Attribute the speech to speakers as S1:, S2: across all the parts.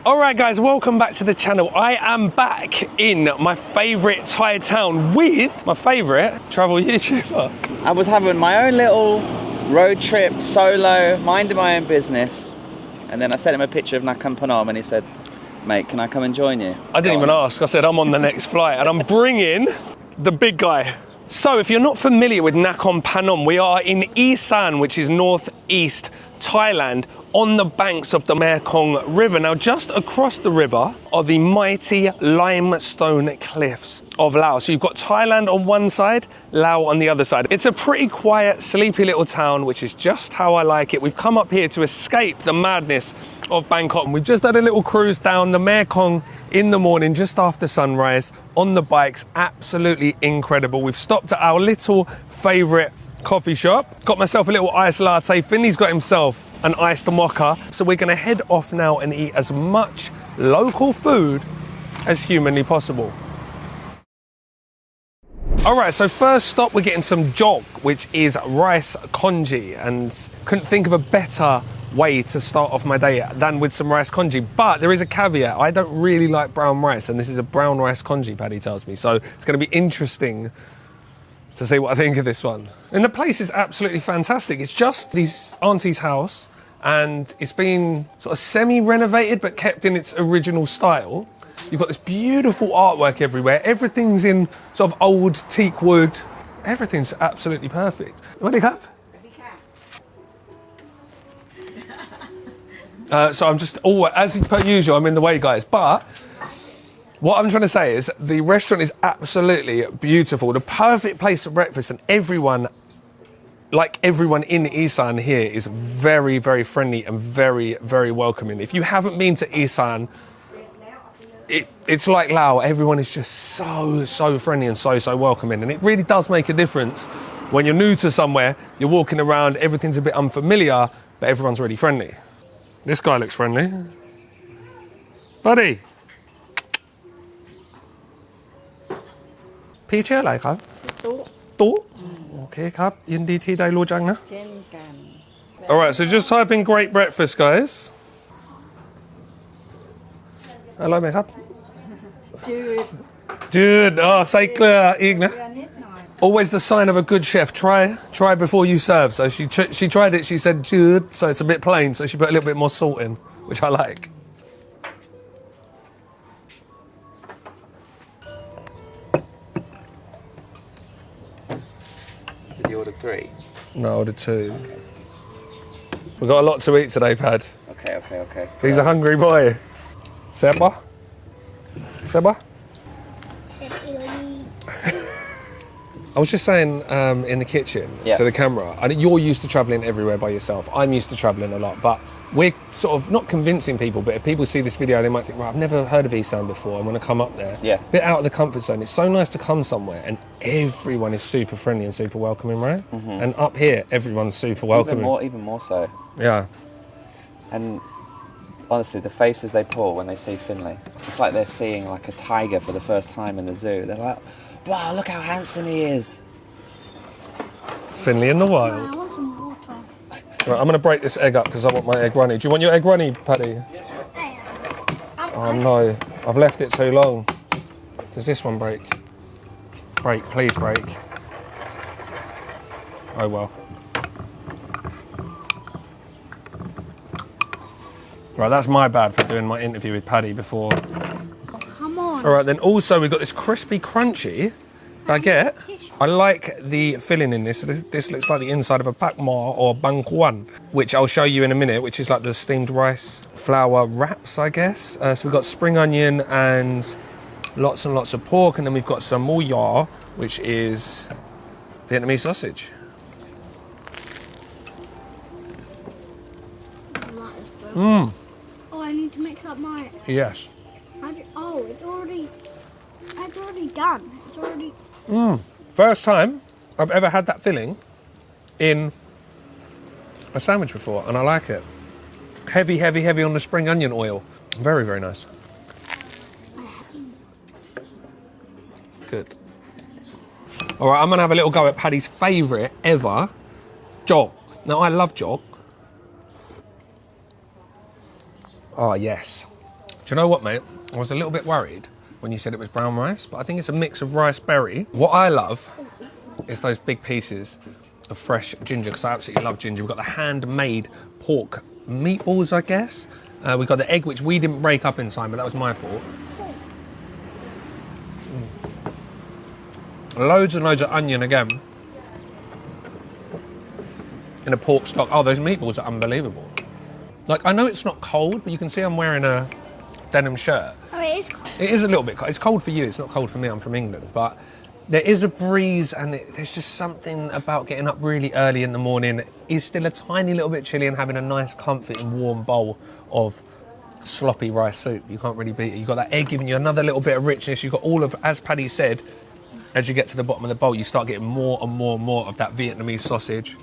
S1: Alright guys, welcome back to the channel. I am back in my favourite Thai town with my favourite travel YouTuber.
S2: I was having my own little road trip, solo, minding my own business. And then I sent him a picture of Nakhon Phanom and he said, mate, can I come and join you?
S1: I didn't even ask. I said, I'm on the next flight and I'm bringing the big guy. So if you're not familiar with Nakhon Phanom, we are in Isan, which is northeast Thailand, on the banks of the Mekong River. Now, just across the river are the mighty limestone cliffs of Laos. So you've got Thailand on one side, Laos on the other side. It's a pretty quiet, sleepy little town, which is just how I like it. We've come up here to escape the madness of Bangkok. We've just had a little cruise down the Mekong in the morning, just after sunrise, on the bikes. Absolutely incredible. We've stopped at our little favourite coffee shop. Got myself a little iced latte. Finley's got himself an iced mocha. So we're gonna head off now and eat as much local food as humanly possible. All right, so first stop, we're getting some jok, which is rice congee, and couldn't think of a better way to start off my day than with some rice congee. But there is a caveat. I don't really like brown rice, and this is a brown rice congee, Paddy tells me. So it's gonna be interesting to see what I think of this one. And the place is absolutely fantastic. It's just this auntie's house and it's been sort of semi-renovated but kept in its original style. You've got this beautiful artwork everywhere. Everything's in sort of old teak wood. Everything's absolutely perfect. Ready, Cap? So I'm just, as per usual, I'm in the way, guys. But what I'm trying to say is the restaurant is absolutely beautiful. The perfect place for breakfast, and everyone, like everyone in Isan here, is very, very friendly and very, very welcoming. If you haven't been to Isan, it's like Laos. Everyone is just so friendly and so welcoming. And it really does make a difference when you're new to somewhere, you're walking around, everything's a bit unfamiliar, but everyone's really friendly. This guy looks friendly. Buddy. พี่ชื่ออะไรครับตุ๊โอเคครับยินดีที่ได้รู้จักนะ Alright, so just type in great breakfast, guys. อร่อยไหมครับจืดใส่เกลืออีกนะ Always the sign of a good chef. Try before you serve. So she tried it. She saidจืด, so it's a bit plain. So she put a little bit more salt in, which I like.
S2: Did you order 3?
S1: No, I ordered 2. We've got a lot to eat today, Pad.
S2: Okay.
S1: He's a hungry boy. Seba? I was just saying in the kitchen to the camera, you're used to travelling everywhere by yourself. I'm used to travelling a lot, but we're sort of not convincing people, but if people see this video, they might think, right, I've never heard of Isan before. I want to come up there. Yeah. A bit out of the comfort zone. It's so nice to come somewhere and everyone is super friendly and super welcoming, right? Mm-hmm. And up here, everyone's super welcoming.
S2: Even more so.
S1: Yeah.
S2: And honestly, the faces they pull when they see Finley, it's like they're seeing like a tiger for the first time in the zoo. They're like, wow, look how handsome he is.
S1: Finley in the wild.
S3: I want some water.
S1: Right, I'm going to break this egg up because I want my egg runny. Do you want your egg runny, Paddy? Oh no, I've left it too long. Does this one break? Break, please break. Oh well. Right, that's my bad for doing my interview with Paddy before.
S3: Oh, come on.
S1: All right, then also we've got this crispy, crunchy baguette. I like the filling in this. This looks like the inside of a pak ma or bánh cuốn, which I'll show you in a minute, which is like the steamed rice flour wraps, I guess. So we've got spring onion and lots and lots of pork, and then we've got some mu ya, which is Vietnamese sausage.
S3: Oh, I need to mix up my...
S1: Yes.
S3: It's already done. It's already...
S1: First time I've ever had that filling in a sandwich before, and I like it. Heavy on the spring onion oil. Very, very nice. Good. All right, I'm gonna have a little go at Paddy's favourite ever, jok. Now, I love jok. Oh, yes. Do you know what, mate? I was a little bit worried when you said it was brown rice, but I think it's a mix of rice berry. What I love is those big pieces of fresh ginger, because I absolutely love ginger. We've got the handmade pork meatballs, I guess. We've got the egg, which we didn't break up in time, but that was my fault. Loads and loads of onion again. In a pork stock. Oh, those meatballs are unbelievable. Like, I know it's not cold, but you can see I'm wearing a denim shirt.
S3: Oh, it is cold.
S1: It is a little bit cold. It's cold for you, it's not cold for me, I'm from England. But there is a breeze, and there's just something about getting up really early in the morning. It's still a tiny little bit chilly, and having a nice, comforting, warm bowl of sloppy rice soup. You can't really beat it. You've got that egg giving you another little bit of richness. You've got all of, as Paddy said, as you get to the bottom of the bowl, you start getting more and more and more of that Vietnamese sausage.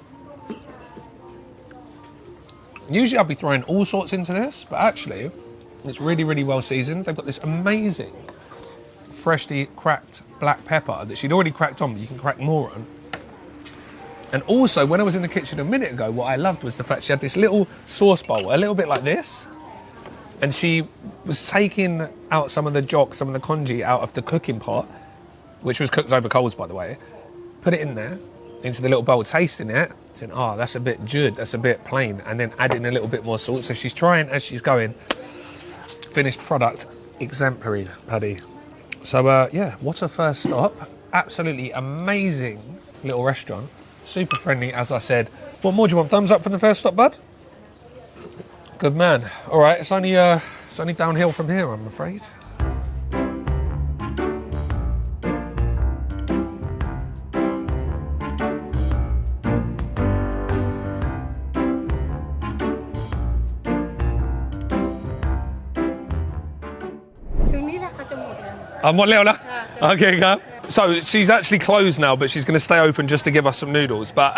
S1: Usually I'd be throwing all sorts into this, but actually it's really, really well seasoned. They've got this amazing freshly cracked black pepper that she'd already cracked on, but you can crack more on. And also, when I was in the kitchen a minute ago, what I loved was the fact she had this little sauce bowl, a little bit like this, and she was taking out some of the jok, some of the congee out of the cooking pot, which was cooked over coals, by the way, put it in there, into the little bowl, tasting it, saying, oh, that's a bit jud, that's a bit plain, and then adding a little bit more salt. So she's trying, as she's going, finished product, exemplary, Paddy. So, yeah, what a first stop. Absolutely amazing little restaurant. Super friendly, as I said. What more do you want? Thumbs up for the first stop, bud? Good man. All right, it's only downhill from here, I'm afraid. Okay, go. So she's actually closed now, but she's going to stay open just to give us some noodles. But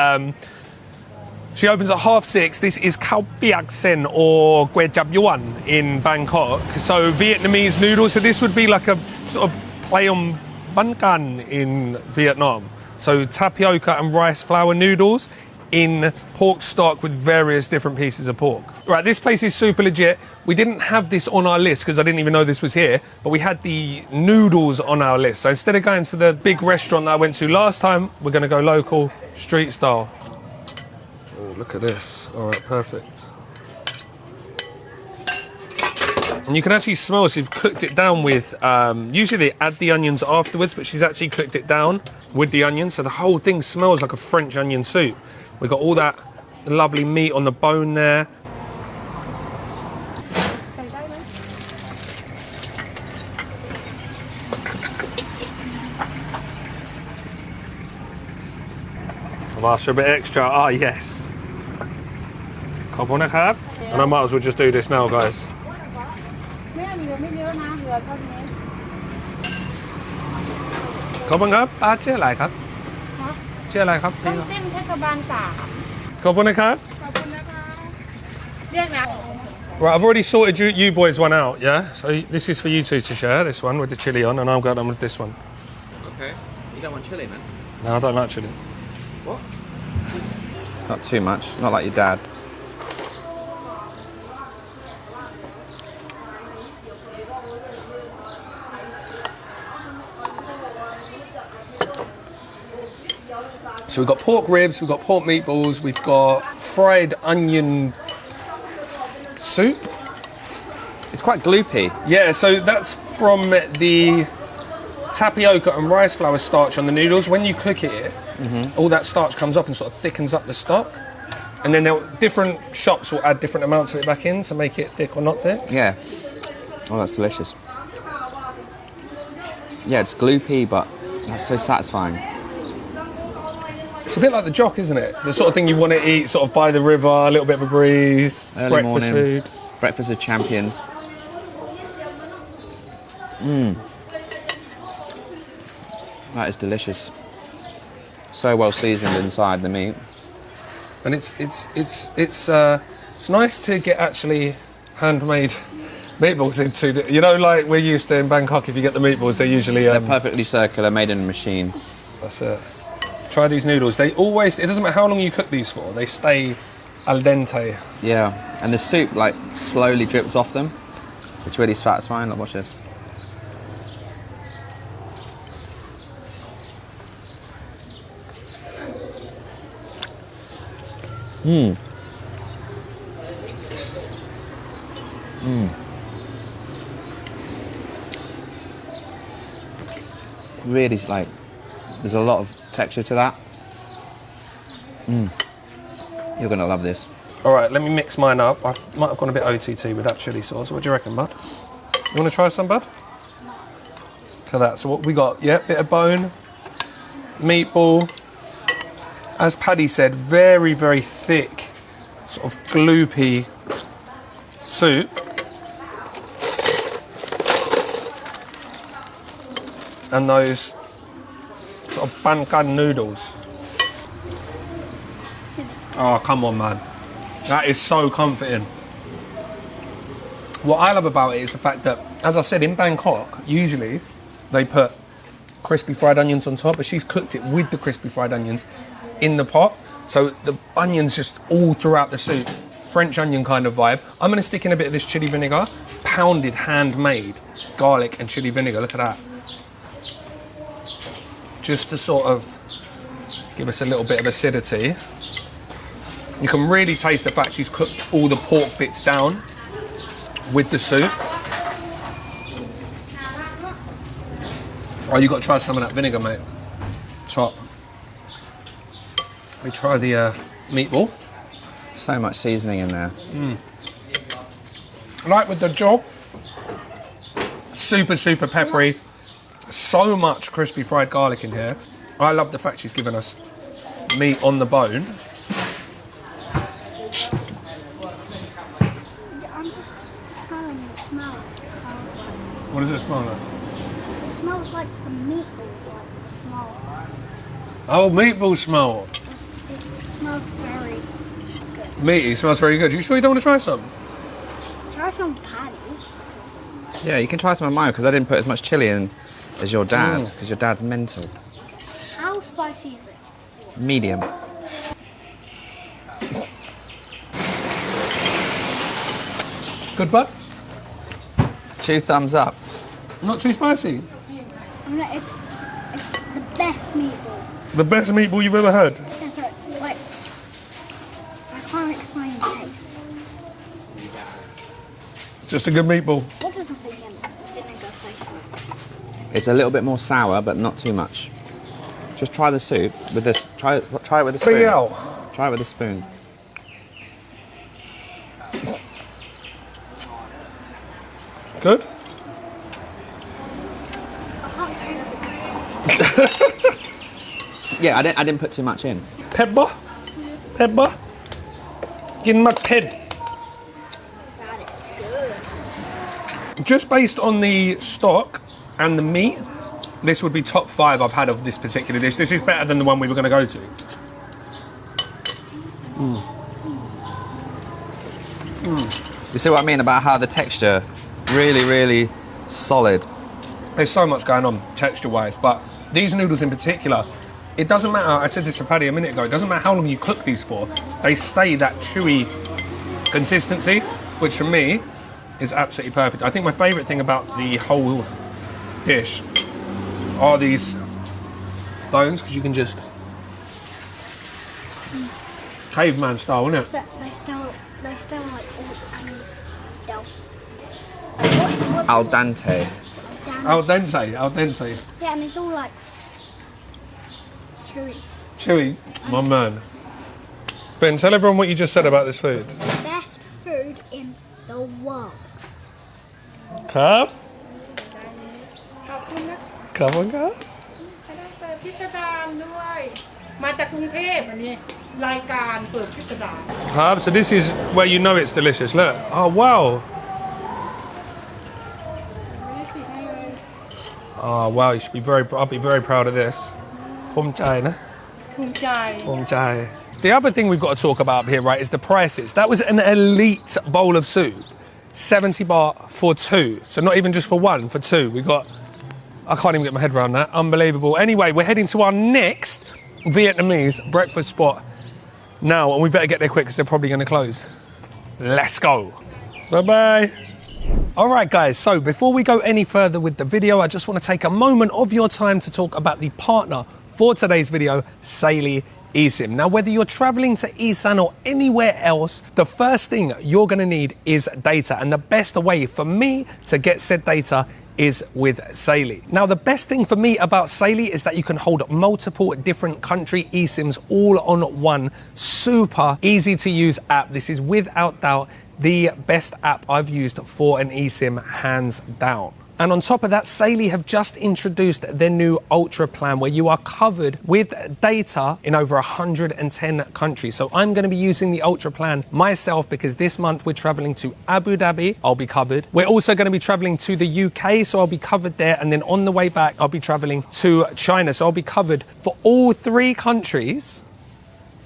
S1: she opens at 6:30. This is Khao Piak Sen, or Guay Jub Yuan in Bangkok. So Vietnamese noodles. So this would be like a sort of play on bánh in Vietnam. So tapioca and rice flour noodles in pork stock with various different pieces of pork. Right, this place is super legit. We didn't have this on our list because I didn't even know this was here, but we had the noodles on our list. So instead of going to the big restaurant that I went to last time, we're gonna go local, street style. Oh, look at this. All right, perfect. And you can actually smell, so you've cooked it down with, usually they add the onions afterwards, but she's actually cooked it down with the onions, so the whole thing smells like a French onion soup. We've got all that lovely meat on the bone there. I've asked for a bit extra. Ah, yes. And I might as well just do this now, guys. Right, I've already sorted you boys one out, yeah? So this is for you two to share, this one with the chilli on, and I'll go on with this one.
S2: Okay. You don't want chilli, man?
S1: No, I don't like chilli.
S2: What? Not too much, not like your dad.
S1: So we've got pork ribs, we've got pork meatballs, we've got fried onion soup.
S2: It's quite gloopy.
S1: Yeah, so that's from the tapioca and rice flour starch on the noodles. When you cook it, all that starch comes off and sort of thickens up the stock. And then different shops will add different amounts of it back in to make it thick or not thick.
S2: Yeah. Oh, that's delicious. Yeah, it's gloopy, but that's so satisfying.
S1: It's a bit like the jok, isn't it? The sort of thing you want to eat sort of by the river, a little bit of a breeze,
S2: early
S1: breakfast
S2: morning,
S1: food.
S2: Breakfast of champions. That is delicious. So well seasoned inside the meat.
S1: And it's nice to get actually handmade meatballs into. You know, like we're used to in Bangkok, if you get the meatballs, they're usually
S2: they're perfectly circular, made in a machine.
S1: That's it. Try these noodles. They always, it doesn't matter how long you cook these for, they stay al dente.
S2: Yeah, and the soup like slowly drips off them. It's really satisfying. Look, watch this. Really, like, there's a lot of texture to that. You're gonna love this.
S1: All right, let me mix mine up. I might have gone a bit OTT with that chili sauce. What do you reckon, bud? You want to try some, bud? Look at that. So what we got? Yeah, bit of bone, meatball. As Paddy said, very, very thick, sort of gloopy soup. And those sort of bánh noodles. Oh, come on, man. That is so comforting. What I love about it is the fact that, as I said, in Bangkok, usually they put crispy fried onions on top, but she's cooked it with the crispy fried onions in the pot. So the onions just all throughout the soup. French onion kind of vibe. I'm going to stick in a bit of this chili vinegar. Pounded, handmade garlic and chili vinegar. Look at that. Just to sort of give us a little bit of acidity. You can really taste the fact she's cooked all the pork bits down with the soup. Oh, you got to try some of that vinegar, mate. Top. We try the meatball.
S2: So much seasoning in there.
S1: Like with the job, super, super peppery. So much crispy fried garlic in here. I love the fact she's given us meat on the bone.
S3: I'm just smelling the smell. It smells like.
S1: What does it smell like?
S3: It smells like the meatballs, like the smell.
S1: Oh, meatball smell.
S3: It smells very good.
S1: Meaty, smells very good. You sure you don't want to try some?
S3: Try some patties.
S2: Yeah, you can try some of mine because I didn't put as much chili in as your dad, because your dad's mental.
S3: How spicy is it?
S2: Medium.
S1: Good, bud?
S2: 2 thumbs up.
S1: Not too spicy.
S3: I mean, it's the best meatball.
S1: The best meatball you've ever had.
S3: Yeah, so it's like, I can't explain the taste.
S1: Just a good meatball.
S3: What does the vinegar taste like?
S2: It's a little bit more sour, but not too much. Just try the soup with this. Try it with a spoon.
S1: Bring it out.
S2: Try it with a spoon.
S1: Good?
S3: I can't taste it.
S2: Yeah, I didn't put too much in.
S1: Pepper? Pepper? กินมะเขือ
S3: That is good.
S1: Just based on the stock and the meat, this would be top 5 I've had of this particular dish. This is better than the one we were going to go to.
S2: You see what I mean about how the texture really, really solid.
S1: There's so much going on texture-wise, but these noodles in particular, it doesn't matter, I said this to Paddy a minute ago, it doesn't matter how long you cook these for, they stay that chewy consistency, which for me is absolutely perfect. I think my favourite thing about the whole dish are these bones, because you can just caveman style, isn't it?
S3: So they still like all
S2: Al dente.
S1: Al dente, al dente.
S3: Yeah, and it's all like chewy.
S1: Chewy, my man. Ben, tell everyone what you just said about this food.
S3: Best food in the world.
S1: Come.
S4: ขอบคุณนะ
S1: Come on, come.
S4: คณะเปิดพิสดารด้วย มาจากกรุงเทพอันนี้รายการเปิดพิสดาร
S1: So this is where you know it's delicious. Look. Oh, wow. Oh, wow. You should be I'll be very proud of this. ภูมิใจนะ
S4: ภูมิใจ
S1: ภูมิใจ The other thing we've got to talk about here, right, is the prices. That was an elite bowl of soup. 70 baht for 2. So not even just for 1, for 2. We got... I can't even get my head around that. Unbelievable. Anyway, we're heading to our next Vietnamese breakfast spot now, and we better get there quick because they're probably going to close. Let's go. Bye-bye. All right, guys, so before we go any further with the video, I just want to take a moment of your time to talk about the partner for today's video, Silky Esim. Now, whether you're traveling to Isan or anywhere else, the first thing you're going to need is data. And the best way for me to get said data is with Silky. Now, the best thing for me about Silky is that you can hold multiple different country eSIMs all on one super easy to use app. This is without doubt the best app I've used for an eSIM, hands down. And on top of that, Silky have just introduced their new Ultra plan where you are covered with data in over 110 countries. So I'm going to be using the Ultra plan myself because this month we're traveling to Abu Dhabi. I'll be covered. We're also going to be traveling to the UK, so I'll be covered there. And then on the way back, I'll be traveling to China. So I'll be covered for all 3 countries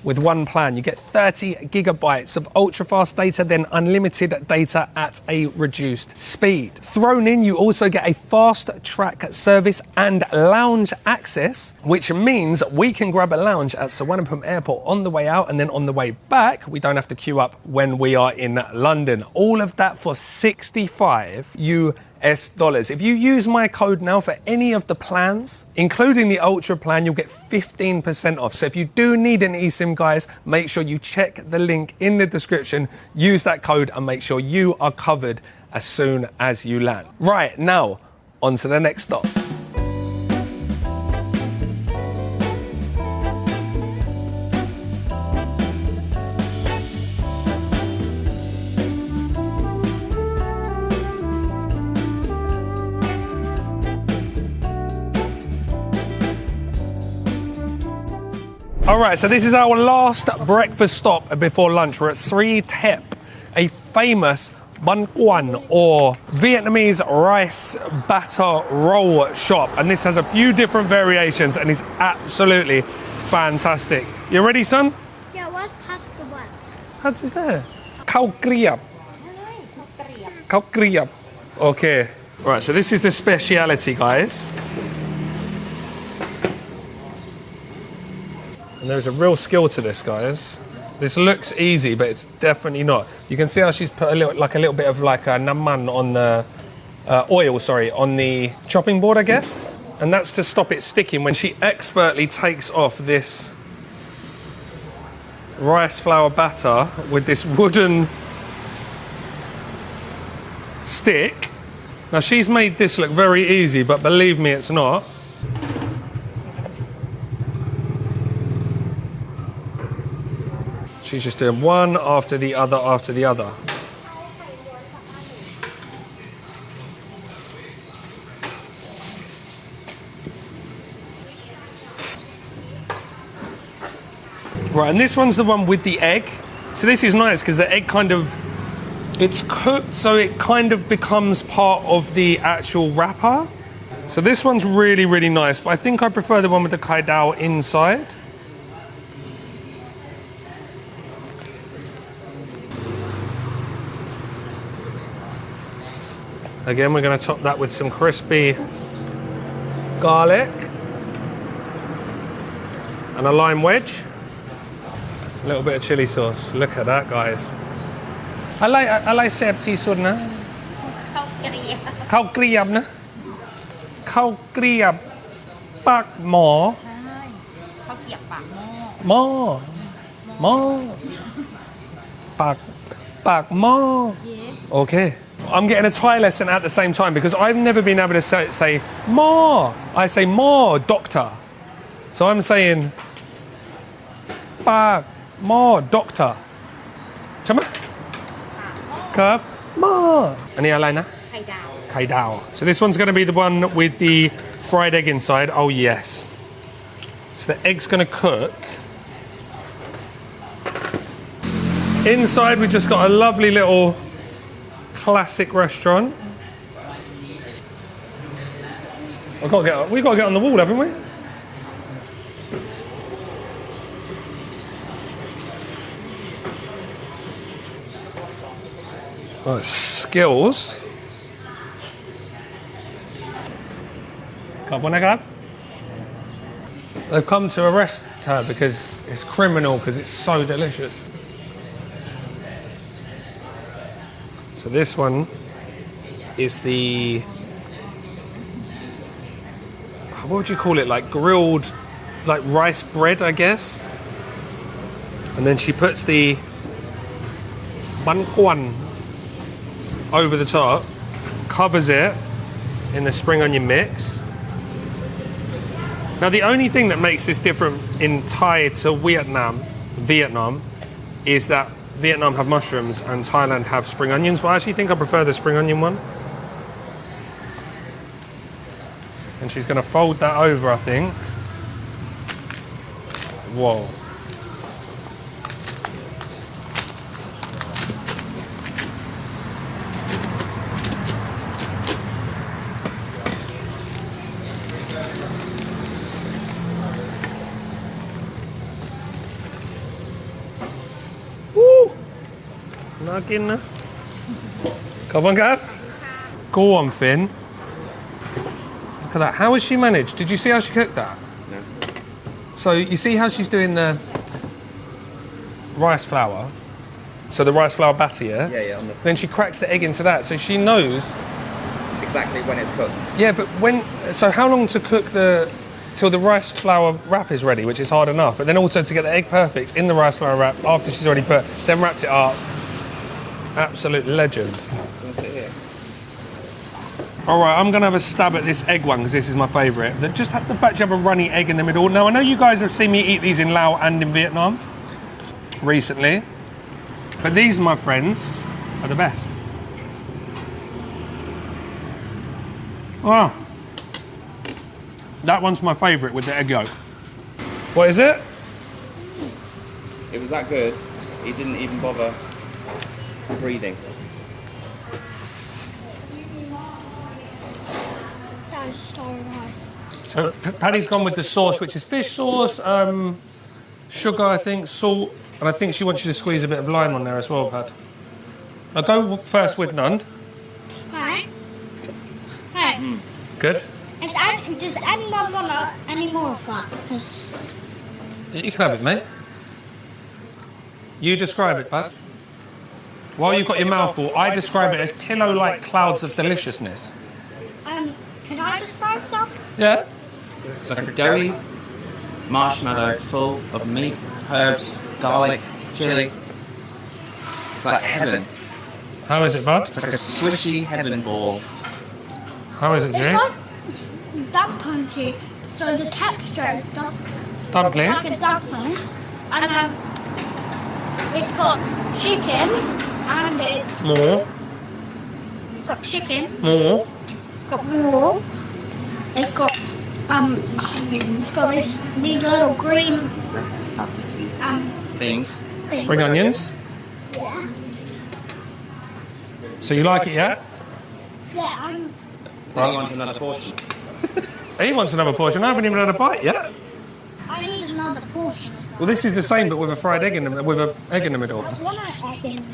S1: with one plan. You get 30 gigabytes of ultra fast data, then unlimited data at a reduced speed. Thrown in, you also get a fast track service and lounge access, which means we can grab a lounge at Suvarnabhumi Airport on the way out, and then on the way back, we don't have to queue up when we are in London. All of that for $65 US. If you use my code now for any of the plans, including the Ultra plan, you'll get 15% off. So if you do need an eSIM, guys, make sure you check the link in the description, use that code, and make sure you are covered as soon as you land. Right, now, on to the next stop. All right, so this is our last breakfast stop before lunch. We're at Sri Thep, a famous bánh quanh or Vietnamese rice batter roll shop. And this has a few different variations and is absolutely fantastic. You ready, son?
S3: Yeah, what's Pat's the what?
S1: Pat's is there. Khao kriap. Khao kriap. Okay. All right, so this is the speciality, guys. And there's a real skill to this, guys. This looks easy, but it's definitely not. You can see how she's put a little bit of like a naman on the oil, on the chopping board, I guess. And that's to stop it sticking when she expertly takes off this rice flour batter with this wooden stick. Now, she's made this look very easy, but believe me, it's not. She's just doing one after the other after the other. Right, and this one's the one with the egg. So this is nice because the egg it's cooked, so it kind of becomes part of the actual wrapper. So this one's really, really nice, but I think I prefer the one with the kai dao inside. Again, we're going to top that with some crispy garlic and a lime wedge. A little bit of chili sauce. Look at that, guys. I like sep tea sud na. Khao kriap na. Khao kriap pak mo. Mo. Mo. Pak mo. Okay. I'm getting a Thai lesson at the same time because I've never been able to say more. I say more, doctor. So I'm saying pak more, doctor. Chama? Cup more. Ani alai na? Kai dao. Kai dao. So this one's going to be the one with the fried egg inside. Oh yes. So the egg's going to cook. Inside we just got a lovely little classic restaurant. We've got to get on the wall, haven't we? Right, skills. They've come to arrest her because it's criminal because it's so delicious. So this one is the, what would you call it? Like grilled, like rice bread, I guess. And then she puts the bánh over the top, covers it in the spring onion mix. Now the only thing that makes this different in Thai to Vietnam, is that Vietnam have mushrooms and Thailand have spring onions, but I actually think I prefer the spring onion one. And she's going to fold that over, I think. Whoa. Not getting enough. Come on, Gav. Go on, Finn. Look at that. How has she managed? Did you see how she cooked that?
S2: No.
S1: So you see how she's doing the rice flour? So the rice flour batter, yeah?
S2: Yeah.
S1: Then she cracks the egg into that, so she knows
S2: Exactly when it's cooked.
S1: Yeah, but so how long to cook till the rice flour wrap is ready, which is hard enough, but then also to get the egg perfect in the rice flour wrap after she's already then wrapped it up. Absolute legend. All right, I'm gonna have a stab at this egg one because this is my favourite. Just the fact you have a runny egg in the middle. Now I know you guys have seen me eat these in Laos and in Vietnam recently, but these, my friends, are the best. Wow. That one's my favourite with the egg yolk. What is it?
S2: It was that good, he didn't even bother breathing.
S3: That is so nice.
S1: So Paddy's gone with the sauce, which is fish sauce, sugar, I think, salt, and I think she wants you to squeeze a bit of lime on there as well, Pad. I'll go first with none.
S3: Right? Hey.
S1: Good.
S3: Does anyone want any more of that? 'Cause
S1: You can have it, mate. You describe it, Pad. While you've got your mouth full, I describe it as pillow-like clouds of deliciousness.
S3: can I describe some?
S1: Yeah.
S5: It's like a doughy marshmallow full of meat, herbs, garlic, chili. It's like heaven.
S1: How is it, Bud?
S5: It's like a swishy heaven ball.
S1: How is it,
S3: It's
S1: Jay?
S3: like dumpling. So the texture is
S1: Dumpling?
S3: It's like a dumpling. And it's got chicken and it's
S1: More.
S3: got chicken.
S1: More.
S3: It's got more. It's got these little green
S5: Things.
S1: Spring onions.
S3: Yeah.
S1: So you like it, yeah?
S3: Yeah,
S5: He wants another portion.
S1: He wants another portion. I haven't even had a bite yet.
S3: I need another portion.
S1: Well, this is the same, but with a fried egg with an egg in the middle.
S3: I want an egg in.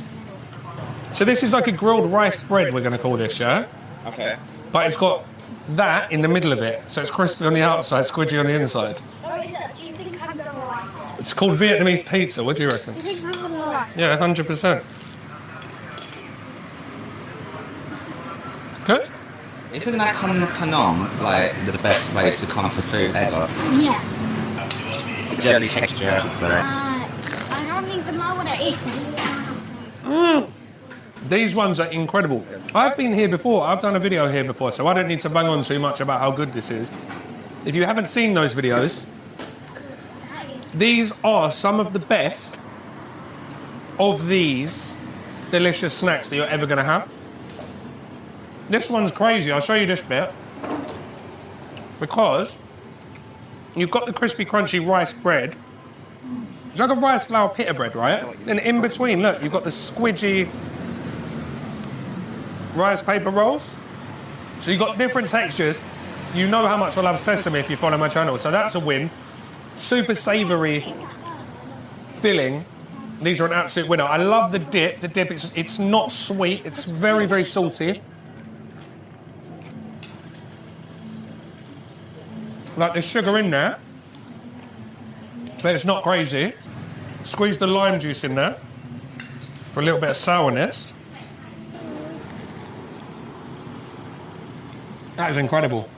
S1: So this is like a grilled rice bread, we're going to call this, yeah?
S2: Okay.
S1: But it's got that in the middle of it, so it's crispy on the outside, squidgy on the inside.
S3: Do you think I'm gonna like this?
S1: It's called Vietnamese pizza. What do you reckon?
S3: Do you think I'm gonna like
S1: Yeah, 100%. Good.
S5: Isn't Nakhon Phanom like the best place to come for food ever?
S3: Yeah.
S5: Jelly texture, so.
S3: I don't even know what it is.
S1: These ones are incredible. I've been here before. I've done a video here before, so I don't need to bang on too much about how good this is. If you haven't seen those videos, these are some of the best of these delicious snacks that you're ever going to have. This one's crazy. I'll show you this bit. Because you've got the crispy, crunchy rice bread. It's like a rice flour pita bread, right? And in between, look, you've got the squidgy rice paper rolls. So you've got different textures. You know how much I love sesame if you follow my channel, so that's a win. Super savoury filling. These are an absolute winner. I love the dip. The dip, it's not sweet. It's very, very salty. Like there's sugar in there, but it's not crazy. Squeeze the lime juice in there for a little bit of sourness. That is incredible.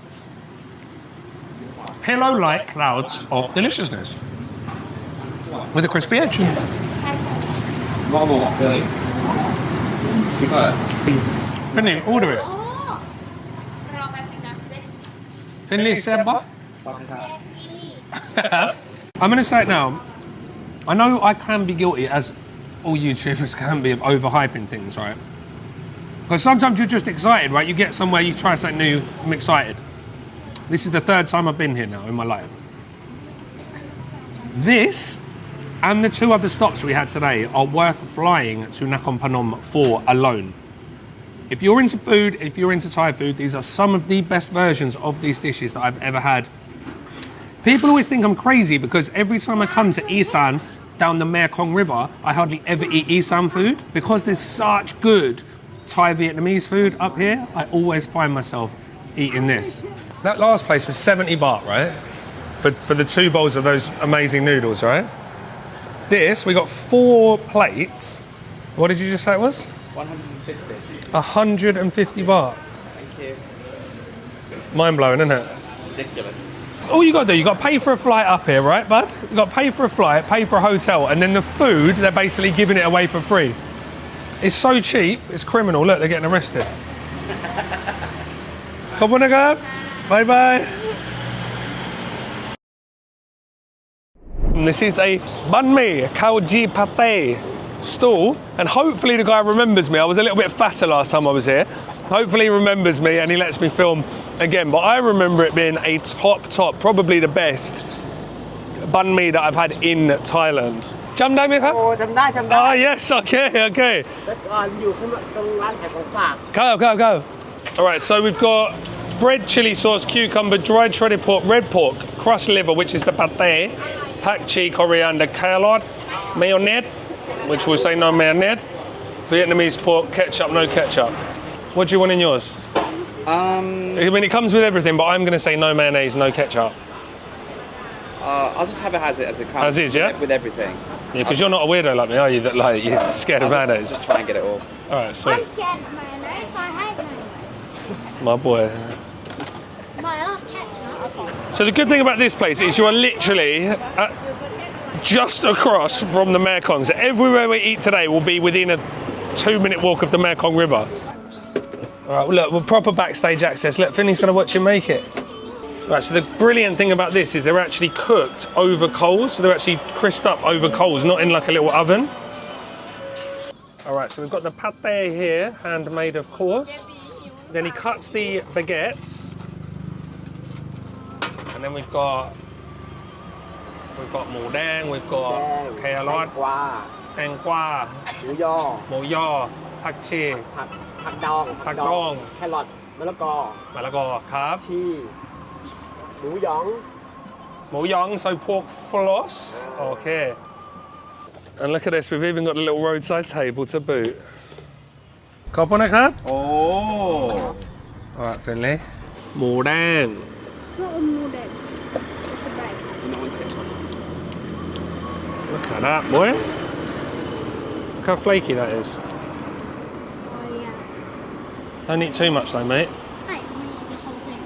S1: Pillow-like clouds of deliciousness. With a crispy edge. Finley, order it. Finley, Seba? I'm going to say it now. I know I can be guilty, as all YouTubers can be, of overhyping things, right? Because sometimes you're just excited, right? You get somewhere, you try something new, I'm excited. This is the third time I've been here now in my life. This and the 2 other stops we had today are worth flying to Nakhon Phanom for alone. If you're into food, if you're into Thai food, these are some of the best versions of these dishes that I've ever had. People always think I'm crazy because every time I come to Isan, down the Mekong River, I hardly ever eat Isan food. Because there's such good Thai Vietnamese food up here, I always find myself eating this. That last place was 70 baht, right? For the 2 bowls of those amazing noodles, right? This, we got 4 plates. What did you just say it was?
S2: 150.
S1: 150 baht.
S2: Thank you.
S1: Mind blowing, isn't it?
S2: It's ridiculous.
S1: All you got to do, you got to pay for a flight up here, right, bud? You got to pay for a flight, pay for a hotel, and then the food, they're basically giving it away for free. It's so cheap, it's criminal. Look, they're getting arrested. Come on, go. Bye bye. This is a bánh mì, congee pate stall, and hopefully the guy remembers me. I was a little bit fatter last time I was here. Hopefully he remembers me and he lets me film again. But I remember it being a top, probably the best bánh mì that I've had in Thailand. จำได้ไหมครับ
S6: โอ้จำได้จำได้
S1: Ah yes, okay.
S6: แล้วก่อนอยู่ข้างตรงร้านขายของฝาก
S1: Go. All right, so we've got bread, chili sauce, cucumber, dried shredded pork, red pork, crushed liver, which is the pate, pak chi, coriander, carrot, mayonnaise, which we'll say no mayonnaise, Vietnamese pork, ketchup, no ketchup. What do you want in yours? I mean, it comes with everything, but I'm going to say no mayonnaise, no ketchup.
S2: I'll just have it as it comes.
S1: As is, yeah?
S2: With everything.
S1: Yeah, because you're not a weirdo like me, are you? That like you're scared of mayonnaise.
S2: Just try and get it all.
S1: All right, sweet.
S3: I'm scared of mayonnaise. I hate mayonnaise.
S1: My boy.
S3: But I love ketchup.
S1: So the good thing about this place is you are literally just across from the Mekong. So everywhere we eat today will be within a 2-minute walk of the Mekong River. All right, well, look, we're proper backstage access. Look, Finley's going to watch you make it. Right, so the brilliant thing about this is they're actually cooked over coals. So they're actually crisped up over coals, not in like a little oven. All right, so we've got the pate here, handmade of course. Then he cuts the baguettes. And then we've got mo dang, we've got carrot,
S6: แตงกวา
S1: แตงกวา
S6: หมูยอ
S1: mo yaw, pak chi,
S6: ผักดอง
S1: ผักดอง
S6: แครอทมะละกอ
S1: มะละกอครับ
S6: ชีหมูหยอง
S1: Mo young, so pork floss. Okay. And look at this, we've even got a little roadside table to boot. ขอบคุณนะครับ
S2: Oh.
S1: Alright, Finley. หมูแดง
S3: Not a noodle. It's a bread.
S1: Look at that, boy. Look how flaky that is.
S3: Oh yeah.
S1: Don't eat too much though, mate.
S3: Hey, I'm gonna eat the whole thing.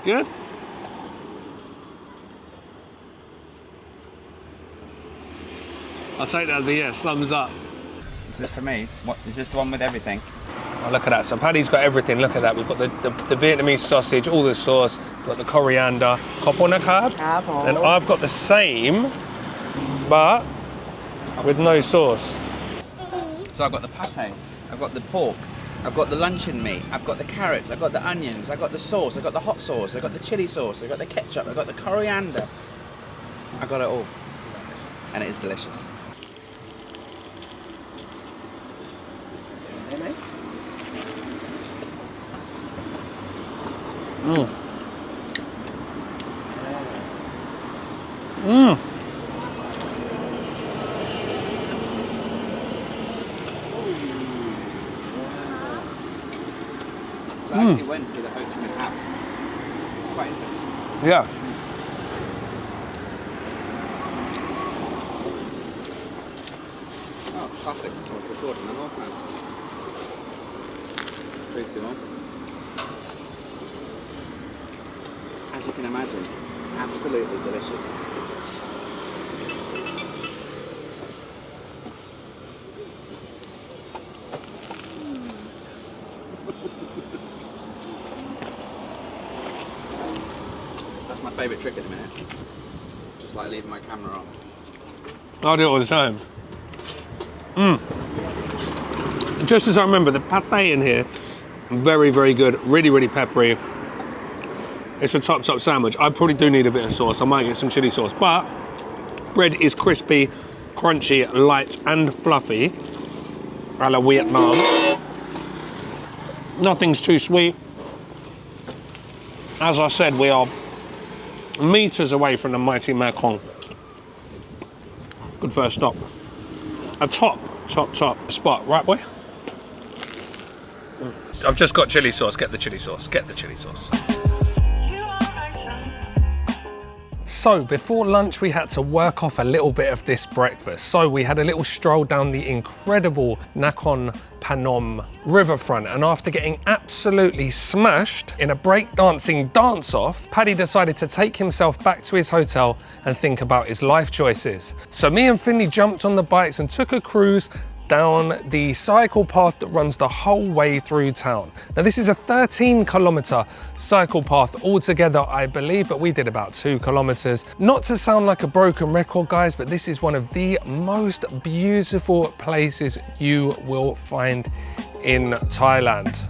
S1: Good? I'll take that as a yes, thumbs up.
S2: Is this for me? What is this the one with everything?
S1: Oh, look at that. So Paddy's got everything. Look at that. We've got the Vietnamese sausage, all the sauce, we've got the coriander, koponakad.
S6: ครับผม
S1: And I've got the same, but with no sauce.
S2: So I've got the pate, I've got the pork, I've got the luncheon meat, I've got the carrots, I've got the onions, I've got the sauce, I've got the hot sauce, I've got the chili sauce, I've got the ketchup, I've got the coriander. I've got it all. And it is delicious.
S6: ได้ไหม
S2: So I actually went to the Ho Chi Minh house. It's quite interesting.
S1: Yeah.
S2: Classic. I was recording the whole time. 3, 2, 1. As you can imagine, absolutely delicious. That's my favourite trick at the minute. Just like leaving my camera on.
S1: I do it all the time. Just as I remember, the pate in here, very, very good. Really, really peppery. It's a top sandwich. I probably do need a bit of sauce. I might get some chili sauce, but bread is crispy, crunchy, light and fluffy. A la Vietnam. Nothing's too sweet. As I said, we are meters away from the mighty Mekong. Good first stop. A top spot, right boy? I've just got chili sauce. Get the chili sauce. Get the chili sauce. So before lunch we had to work off a little bit of this breakfast. So we had a little stroll down the incredible Nakhon Phanom Riverfront, and after getting absolutely smashed in a breakdancing dance-off, Paddy decided to take himself back to his hotel and think about his life choices. So me and Finley jumped on the bikes and took a cruise down the cycle path that runs the whole way through town. Now this is a 13-kilometer cycle path altogether, I believe, but we did about 2 kilometers. Not to sound like a broken record, guys, but this is one of the most beautiful places you will find in Thailand.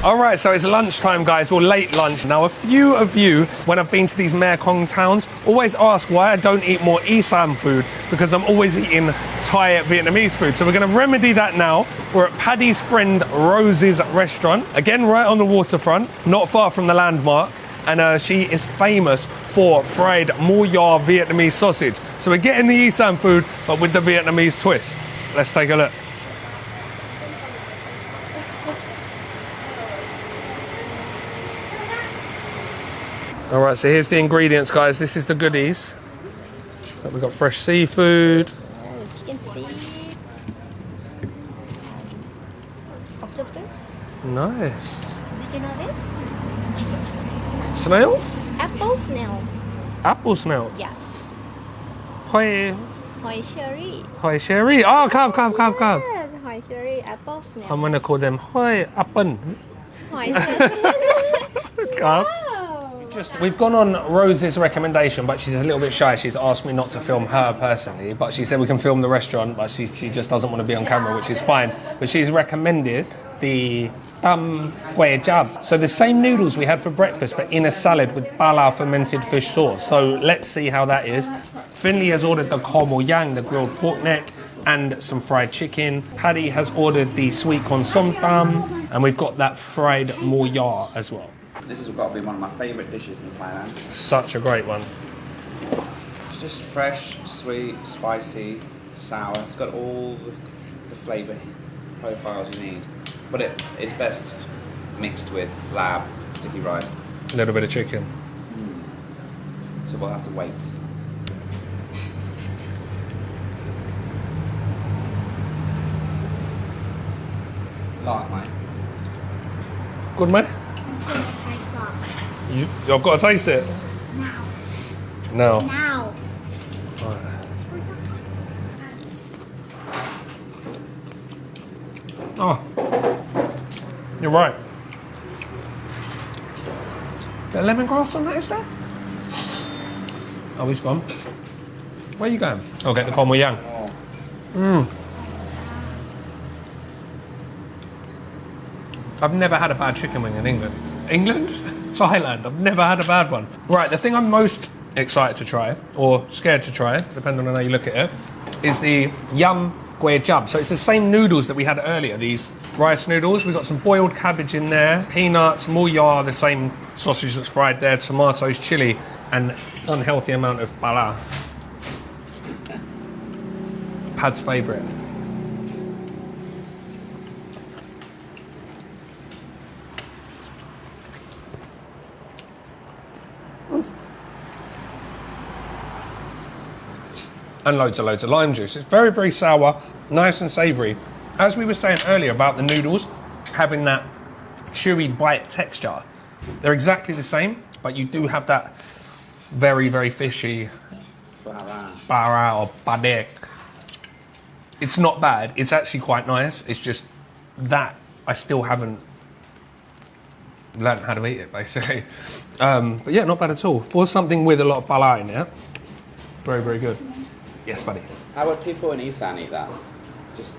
S1: All right, so it's lunchtime, guys. Well, late lunch. Now, a few of you, when I've been to these Mekong towns, always ask why I don't eat more Isan food, because I'm always eating Thai Vietnamese food. So we're gonna remedy that now. We're at Paddy's friend Rose's restaurant. Again, right on the waterfront, not far from the landmark. And she is famous for fried mo yaw Vietnamese sausage. So we're getting the Isan food, but with the Vietnamese twist. Let's take a look. All right, so here's the ingredients, guys. This is the goodies. We've got fresh seafood.
S3: Chicken feet. Octopus.
S1: Nice.
S3: Did you know this?
S1: Snails?
S3: Apple snail.
S1: Apple snails?
S3: Yes.
S1: Hoi
S3: Hoi
S1: sherry. Oh, come.
S3: Yes, hoi cherry, apple snail.
S1: I'm gonna call them hoi apple.
S3: Hoi cherry.
S1: Come.
S3: Wow.
S1: We've gone on Rose's recommendation, but she's a little bit shy. She's asked me not to film her personally, but she said we can film the restaurant, but she just doesn't want to be on camera, which is fine. But she's recommended the Guay Jub. So the same noodles we had for breakfast, but in a salad with bala fermented fish sauce. So let's see how that is. Finley has ordered the khor yang, the grilled pork neck, and some fried chicken. Paddy has ordered the sweet corn som tam, and we've got that fried mo yaw as well.
S2: This has got to be one of my favourite dishes in Thailand.
S1: Such a great one.
S2: It's just fresh, sweet, spicy, sour. It's got all the flavour profiles you need. But it's best mixed with lab, sticky rice.
S1: A little bit of chicken.
S2: So we'll have to wait. Like, mate.
S1: Good, mate? I've got to taste it. Now.
S3: Now.
S1: Oh, you're right. Bit of lemongrass on that, is there? Oh, he's gone. Where are you going? I'll get the khor yang. I've never had a bad chicken wing in England. England? Thailand. I've never had a bad one. Right, the thing I'm most excited to try, or scared to try, depending on how you look at it, is the yum Guay Jub. So it's the same noodles that we had earlier, these rice noodles. We've got some boiled cabbage in there, peanuts, mo yaw, the same sausage that's fried there, tomatoes, chili, and unhealthy amount of bala. Pad's favourite. and loads of lime juice. It's very, very sour, nice and savoury. As we were saying earlier about the noodles having that chewy bite texture, they're exactly the same, but you do have that very, very fishy bara or baguette. It's not bad. It's actually quite nice. It's just that I still haven't learned how to eat it, basically. But yeah, not bad at all. For something with a lot of pala in it, very, very good. Yes, buddy.
S2: How would people in Isan eat that? Just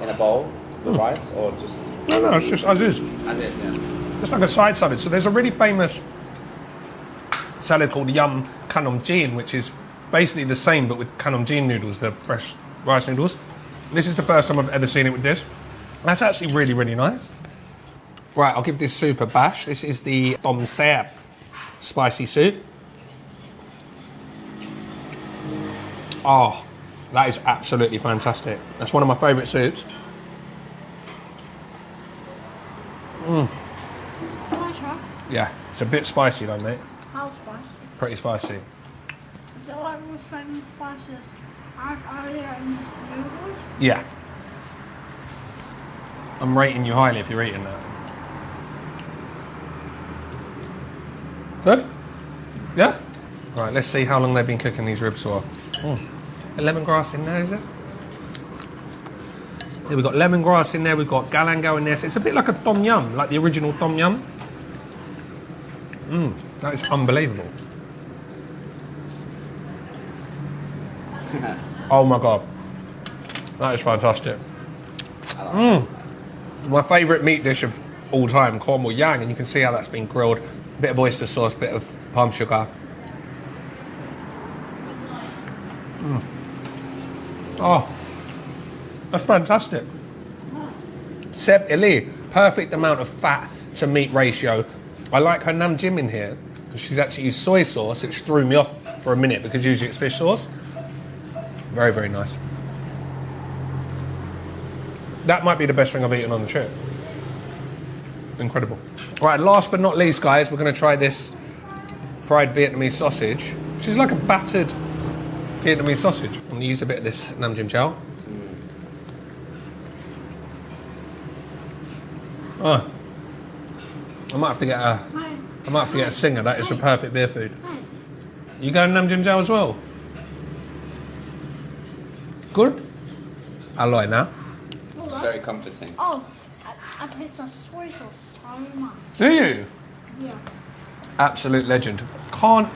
S2: in a bowl with rice, or just
S1: No, it's just as is.
S2: as is? Yeah.
S1: It's like a side salad. So there's a really famous salad called Yum Kanom Jean, which is basically the same but with Kanom Jean noodles, the fresh rice noodles. This is the first time I've ever seen it with this. That's actually really, really nice. Right, I'll give this soup a bash. This is the Tom Sep spicy soup. Oh, that is absolutely fantastic. That's one of my favourite soups.
S3: Can I try?
S1: Yeah, it's a bit spicy though, mate.
S3: How spicy?
S1: Pretty spicy.
S3: Is it like the same spices as earlier in the noodles?
S1: Yeah. I'm rating you highly if you're eating that. Good? Yeah? Right, let's see how long they've been cooking these ribs for. Lemongrass in there, is it? Yeah, we've got lemongrass in there, we've got galangal in there. So it's a bit like a tom yum, like the original tom yum. That is unbelievable. Oh my God. That is fantastic. My favourite meat dish of all time, Cornwall yang, and you can see how that's been grilled. A bit of oyster sauce, bit of palm sugar. Oh, that's fantastic. Seb Ili, perfect amount of fat to meat ratio. I like her nam jim in here because she's actually used soy sauce, which threw me off for a minute because usually it's fish sauce. Very, very nice. That might be the best thing I've eaten on the trip. Incredible. Right, last but not least, guys, we're going to try this fried Vietnamese sausage, which is like a battered Vietnamese sausage. I'm going to use a bit of this nam jim chao. Oh, I might have to get a singer. That is the perfect beer food. You going nam jim chao as well? Good. Alloy now.
S2: It's very comforting.
S3: Oh, I taste the soy sauce so much.
S1: Do you?
S3: Yeah.
S1: Absolute legend. Can't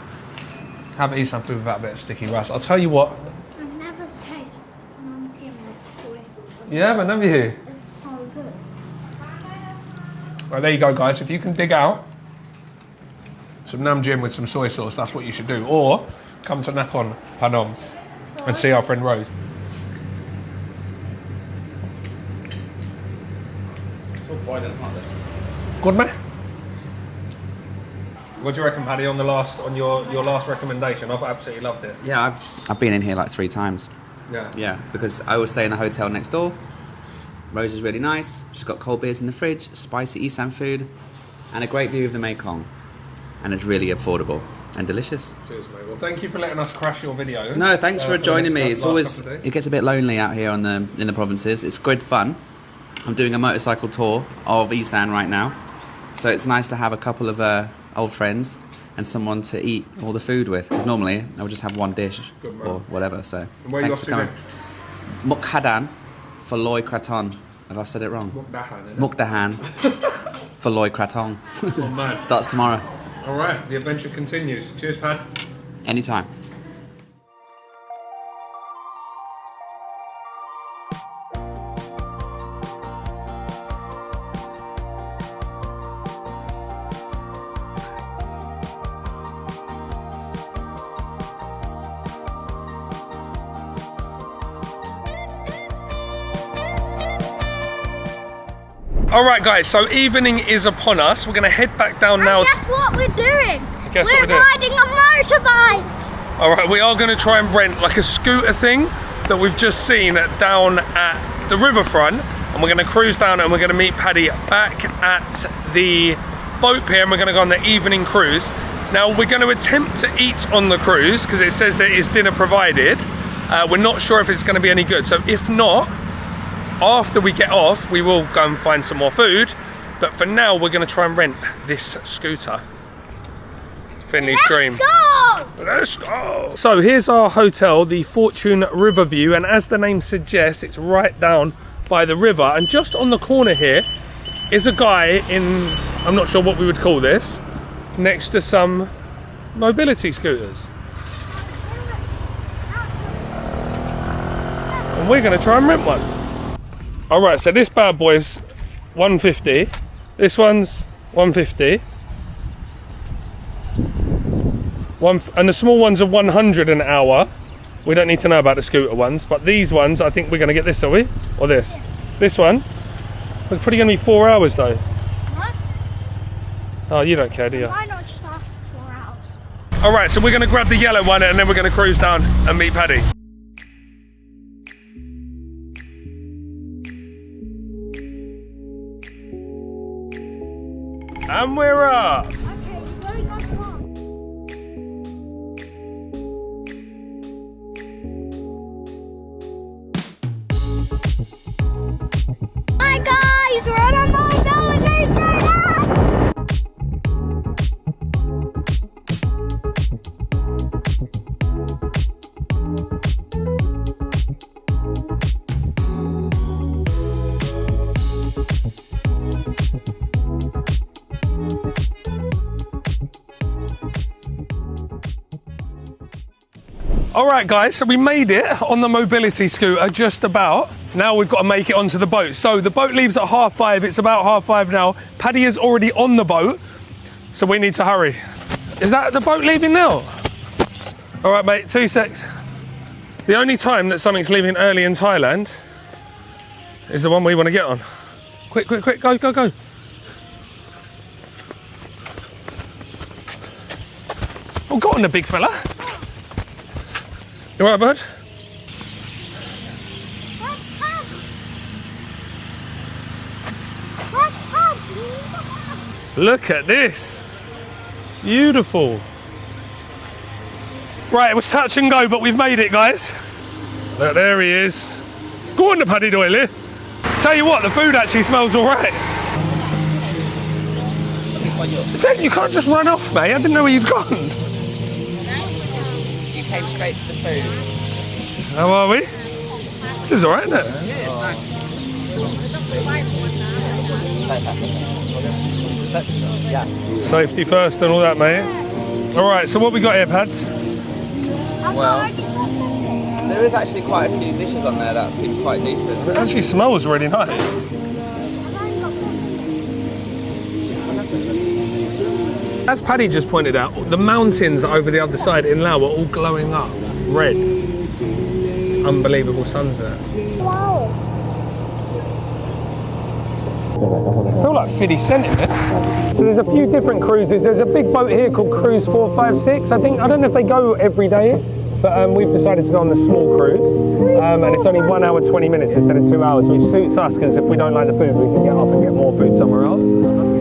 S1: have Isan food without a bit of sticky rice. I'll tell you what.
S3: I've never tasted nam jim with soy sauce.
S1: You haven't, have you?
S3: It's so good.
S1: Right, there you go, guys. If you can dig out some nam jim with some soy sauce, that's what you should do. Or come to Nakhon Phanom and see our friend Rose.
S2: It's all boiling hot.
S1: Good, man. What do you reckon, Paddy, on your last recommendation? I've absolutely loved it.
S2: Yeah, I've been in here like 3 times.
S1: Yeah.
S2: Yeah, because I always stay in a hotel next door. Rose is really nice. She's got cold beers in the fridge, spicy Isan food, and a great view of the Mekong. And it's really affordable and delicious.
S1: Cheers, mate. Well, thank you for letting us crash your video.
S2: No, thanks for joining me.
S1: It's
S2: It's always it gets a bit lonely out here in the provinces. It's good fun. I'm doing a motorcycle tour of Isan right now, so it's nice to have a couple of old friends and someone to eat all the food with. Because normally I would just have one dish or whatever. So
S1: And where are you
S2: thanks
S1: off
S2: for
S1: to
S2: coming.
S1: then?
S2: Mukhadan for Loy Kraton. Have I said it wrong?
S1: Mukdahan, innit?
S2: Mukdahan for Loy Kraton.
S1: Oh, man.
S2: Starts tomorrow.
S1: All right, the adventure continues. Cheers, Pad.
S2: Anytime.
S1: All right, guys, so evening is upon us. We're going to head back down now.
S3: And guess what we're doing?
S1: Guess what
S3: we're
S1: we're doing?
S3: riding a motorbike.
S1: All right, we are going to try and rent like a scooter thing that we've just seen down at the riverfront. And we're going to cruise down and we're going to meet Paddy back at the boat pier and we're going to go on the evening cruise. Now we're going to attempt to eat on the cruise because it says that it's dinner provided. We're not sure if it's going to be any good. So if not, after we get off, we will go and find some more food. But for now, we're going to try and rent this scooter. Finley's dream. Let's go! So here's our hotel, the Fortune Riverview, and as the name suggests, it's right down by the river. And just on the corner here is a guy in, I'm not sure what we would call this, next to some mobility scooters. And we're going to try and rent one. Alright, so this bad boy's 150. This one's 150. And the small ones are 100 an hour. We don't need to know about the scooter ones, but these ones, I think we're going to get this, are we? Or this? Yes. This one? It's probably going to be 4 hours though.
S3: What?
S1: Oh, you don't care, do you?
S3: Why not just ask for 4 hours?
S1: Alright, so we're going to grab the yellow one and then we're going to cruise down and meet Paddy. And we're off!
S3: Okay, you're going on long. Hi guys, we're on a mobility scooter!
S1: Alright guys, so we made it on the mobility scooter, just about. Now we've got to make it onto the boat. So the boat leaves at 5:30, it's about 5:30 now. Paddy is already on the boat, so we need to hurry. Is that the boat leaving now? Alright mate, 2 secs. The only time that something's leaving early in Thailand is the one we want to get on. Quick, quick, quick, go, go, go. Oh, got on the big fella. You alright, bud? Look at this. Beautiful. Right, it was touch and go, but we've made it, guys. Look, there he is. Go on to Paddy Doyle here. Tell you what, the food actually smells alright. You can't just run off, mate. I didn't know where you'd gone.
S2: You came straight to the food.
S1: How are we? This is alright, isn't it?
S2: Yeah, it's nice.
S1: Safety first and all that, mate. Alright, so what we got here, Pads?
S2: Well, there is actually quite a few dishes on there that seem quite decent.
S1: It actually smells really nice. As Paddy just pointed out, the mountains over the other side in Laos are all glowing up red. It's unbelievable sunset.
S3: Wow.
S1: I feel like 50 Cent in this. So there's a few different cruises. There's a big boat here called Cruise 456. I don't know if they go every day, but we've decided to go on the small cruise. And it's only 1 hour 20 minutes instead of 2 hours, which suits us because if we don't like the food, we can get off and get more food somewhere else.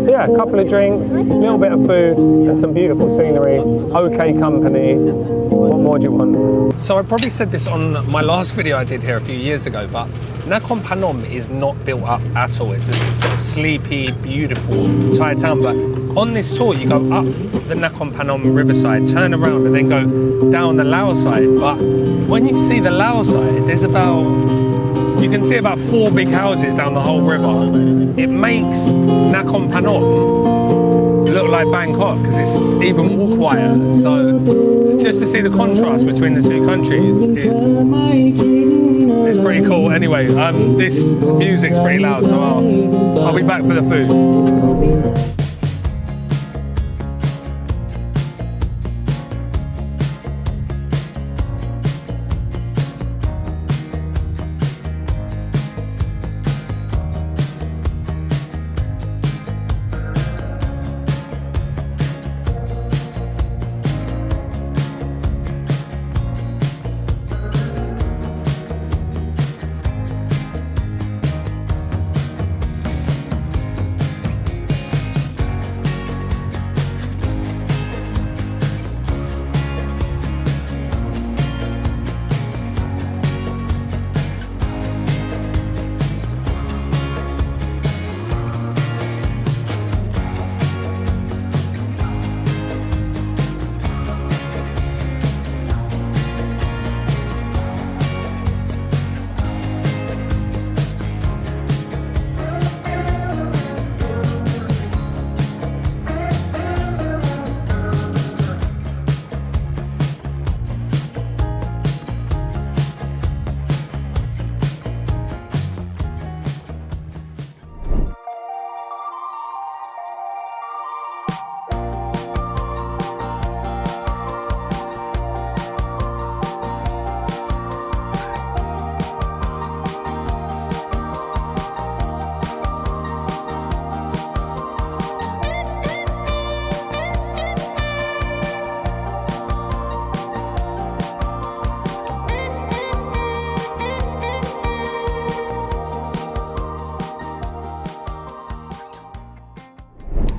S1: But yeah, a couple of drinks, a little bit of food, and some beautiful scenery, okay company. What more do you want? So I probably said this on my last video I did here a few years ago, but Nakhon Phanom is not built up at all. It's a sort of sleepy, beautiful Thai town. But on this tour, you go up the Nakhon Phanom riverside, turn around, and then go down the Laos side. But when you see the Laos side, you can see about 4 big houses down the whole river. It makes Nakhon Phanom look like Bangkok because it's even more quiet. So just to see the contrast between the two countries is pretty cool. Anyway, this music's pretty loud, so I'll be back for the food.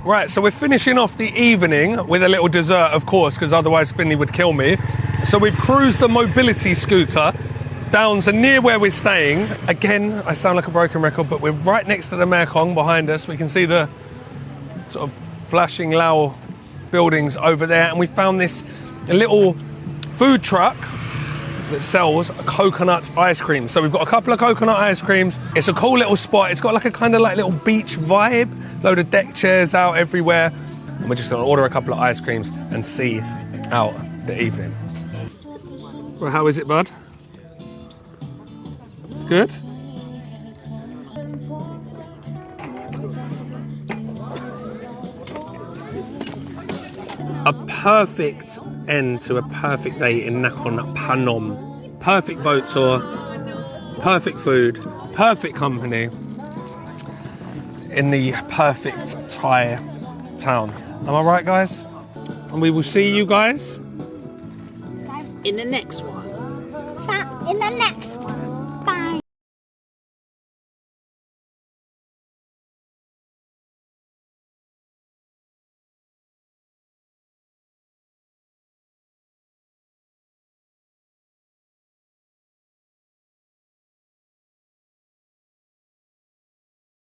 S1: Right, so we're finishing off the evening with a little dessert, of course, because otherwise Finley would kill me. So we've cruised the mobility scooter down to near where we're staying. Again, I sound like a broken record, but we're right next to the Mekong behind us. We can see the sort of flashing Lao buildings over there, and we found this little food truck that sells coconut ice cream. So we've got a couple of coconut ice creams. It's a cool little spot. It's got like a kind of like little beach vibe, load of deck chairs out everywhere, and we're just gonna order a couple of ice creams and see out the evening. Well, how is it, bud? Good? A perfect end to a perfect day in Nakhon Phanom. Perfect boat tour, perfect food, perfect company in the perfect Thai town. Am I right, guys? And we will see you guys
S2: In the next one.
S3: In the next one.